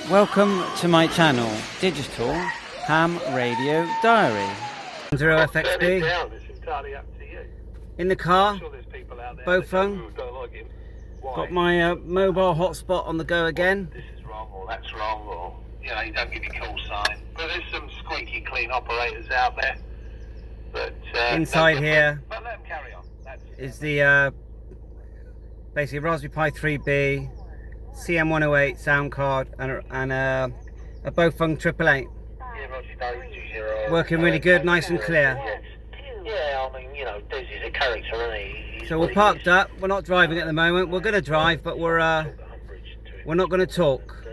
Welcome to my channel, Digital Ham Radio Diary. 0FXB. It's entirely up to you. In the car, I'm sure there's people out there BAOFEng. who don't like him. Why? Got my mobile hotspot on the go again. This is wrong, or that's wrong, or you don't give your call sign. But there's some squeaky clean operators out there. But Inside here but let them carry on. is the basically Raspberry Pi 3B, CM108 sound card, and a BAOFEng 888. Working really good, nice and clear. Yeah, I mean, Des is a character, isn't he? So we're parked up. We're not driving at the moment. We're going to drive, but we're not going to talk.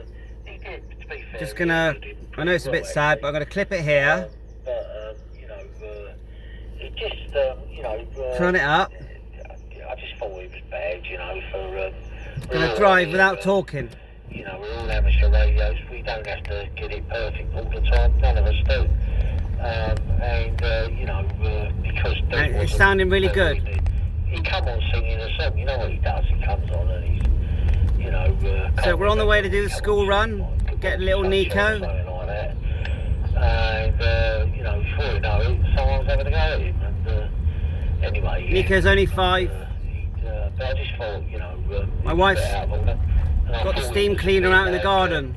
Just gonna. I know it's a bit sad, but I'm going to clip it here. It just, Turn it up. I just thought it was bad, for. Going to drive without talking. We're all amateur radios. We don't have to get it perfect all the time. None of us do. Because And it's sounding really good. He come on singing a song. You know what he does? He comes on and he's, So we're on the way to do the school run. Get a little Nico. Something like that. And before you know it, someone's having a go at him. And anyway, Nico's only 5. but I just thought, My wife's got the steam cleaner out in the garden.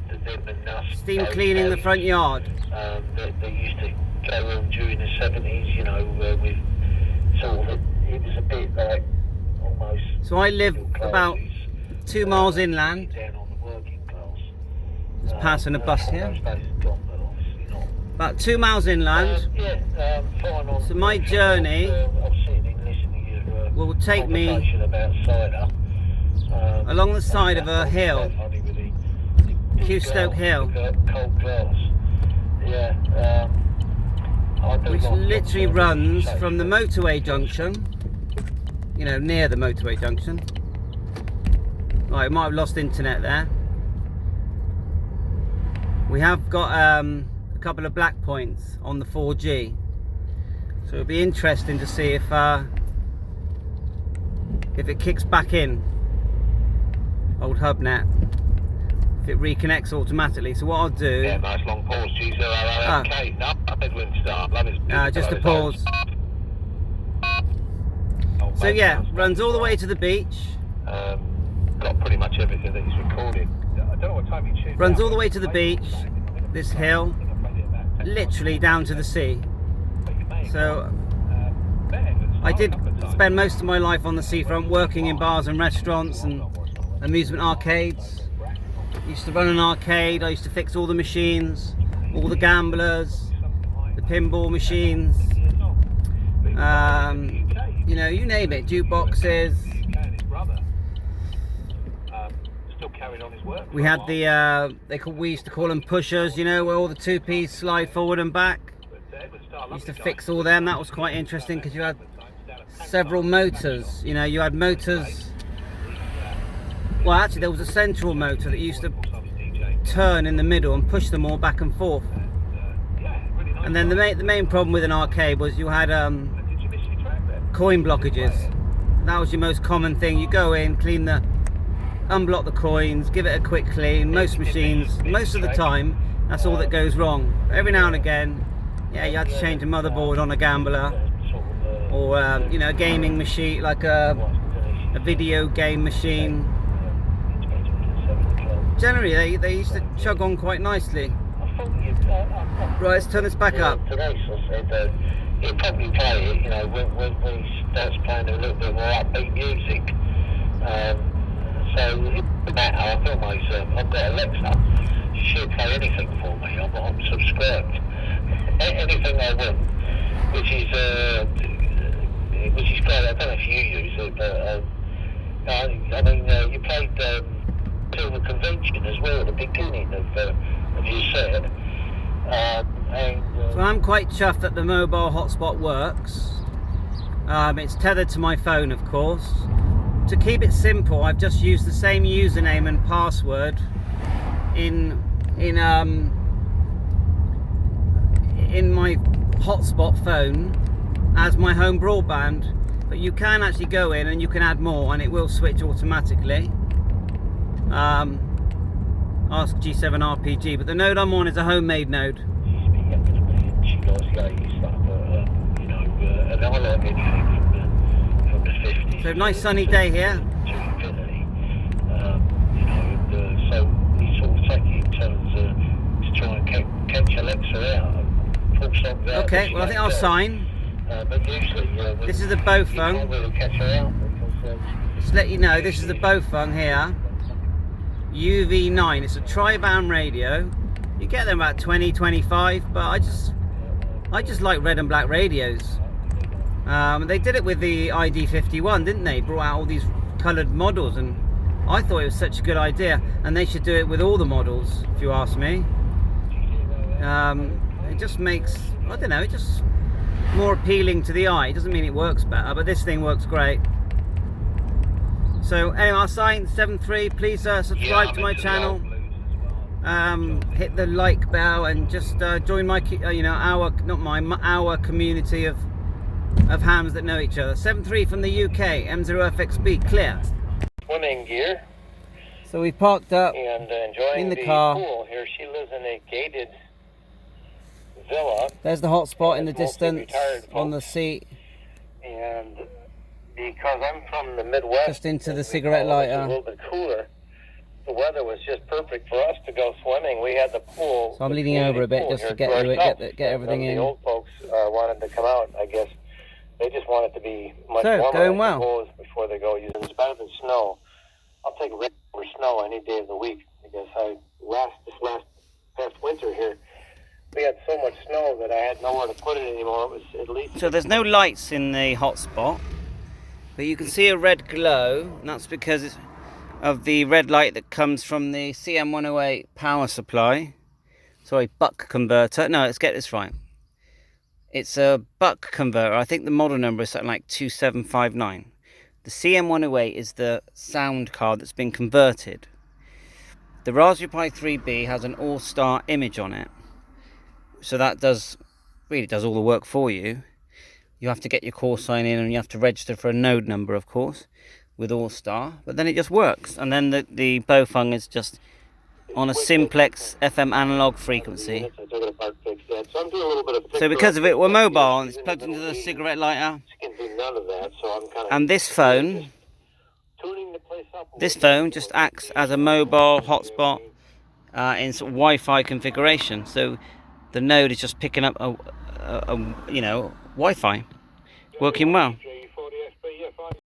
Steam cleaning the front yard. They used to go on during the 70s, with sort of, it was a bit like almost. So I live about 2 miles inland. Down on the working class. Just passing a bus here. Those days are gone, but obviously not. About 2 miles inland. Fine on. So my journey I was sitting and listening to your will take me conversation about cider. along the side of a hill, Funny with the Stoke Hill, cold glass. Yeah. I do which like literally cocktails, runs shake from the it. motorway junction. Near the motorway junction. Right, we might have lost internet there. We have got a couple of black points on the 4G, so it'll be interesting to see if it kicks back in. Old Hubnet, if it reconnects automatically. So what I'll do, Yeah, nice long pause. G0RMK. No, I think we'll start. Love is just a pause. So yeah, runs all the way to the beach. Got pretty much everything that he's recorded. I don't know what time he tuned Runs out. all the way to the beach. This hill, literally down to the sea. So I did spend most of my life on the seafront, working in bars and restaurants and amusement arcades. Used to run an arcade. I used to fix all the machines, all the gamblers, the pinball machines, you name it, jukeboxes. We had the we used to call them pushers, where all the 2Ps slide forward and back. Used to fix all them. That was quite interesting because you had several motors. You had motors. Well, actually, there was a central motor that used to turn in the middle and push them all back and forth. And then the main problem with an arcade was you had coin blockages. That was your most common thing. You go in, unblock the coins, give it a quick clean. Most machines, most of the time, that's all that goes wrong. Every now and again, yeah, you had to change a motherboard on a gambler, or a gaming machine, like a video game machine. Generally, they used to chug on quite nicely. Right, let's turn this back up. Today, so said he'll probably play it, when he starts playing a little bit more upbeat music. So in the matter, I feel myself. I've got Alexa. She'll play anything for me. I'm subscribed. Anything I want, which is great. I don't know if you use it, but you played till the convention as well at the beginning of your set. So I'm quite chuffed that the mobile hotspot works. It's tethered to my phone, of course. To keep it simple, I've just used the same username and password in my hotspot phone as my home broadband. But you can actually go in and you can add more, and it will switch automatically. Ask G7 RPG, but the node I'm on is a homemade node. She goes, yeah, you stuff, you know, and I like anything from the 50s. So nice sunny day here. To infinity. You know, and, so we sort of take it in terms to try and catch Alexa out and pull something out. Okay, well I think I'll sign. But usually, this is the you BAOFEng. can't really catch her out because, Just to let you know, this is the BAOFEng here. UV9. It's a tri-band radio. You get them about 20, 25, but I just like red and black radios. They did it with the ID51, didn't they? Brought out all these coloured models, and I thought it was such a good idea, and they should do it with all the models, if you ask me. It just makes, I don't know, it just more appealing to the eye. It doesn't mean it works better, but this thing works great. So anyway, I'll sign 7.3. Please subscribe to my channel. Hit the like bell and just join my, our community of hams that know each other. 7.3 from the UK, M0FXB, clear. swimming gear. So we parked up And enjoying in the car. pool here. She lives in a gated villa. There's the hot spot in the Mostly distance retired on the folks. seat. And because I'm from the Midwest, Just into the as we cigarette call it, it's lighter. a little bit cooler. The weather was just perfect for us to go swimming. We had the pool. So I'm the leaning over a bit pool just here to get to you ourselves. get everything Some of in. the old folks wanted to come out. I guess they just want it to be much So, warmer, going I well. suppose, before they go. It's better than snow. I'll take rain over snow any day of the week because this past winter here, we had so much snow that I had nowhere to put it anymore. It was at least. So there's no lights in the hotspot, but you can see a red glow, and that's because of the red light that comes from the CM108 power supply. Sorry, buck converter. No, let's get this right. It's a buck converter. I think the model number is something like 2759. The CM108 is the sound card that's been converted. The Raspberry Pi 3B has an all-star image on it. So that really does all the work for you. You have to get your call sign in and you have to register for a node number, of course, with All-Star. But then it just works. And then the BAOFEng is just on a simplex FM analog frequency. So because of it, we're mobile and it's plugged into the cigarette lighter. And this phone just acts as a mobile hotspot in sort of Wi-Fi configuration. So the node is just picking up a Wi-Fi, working well.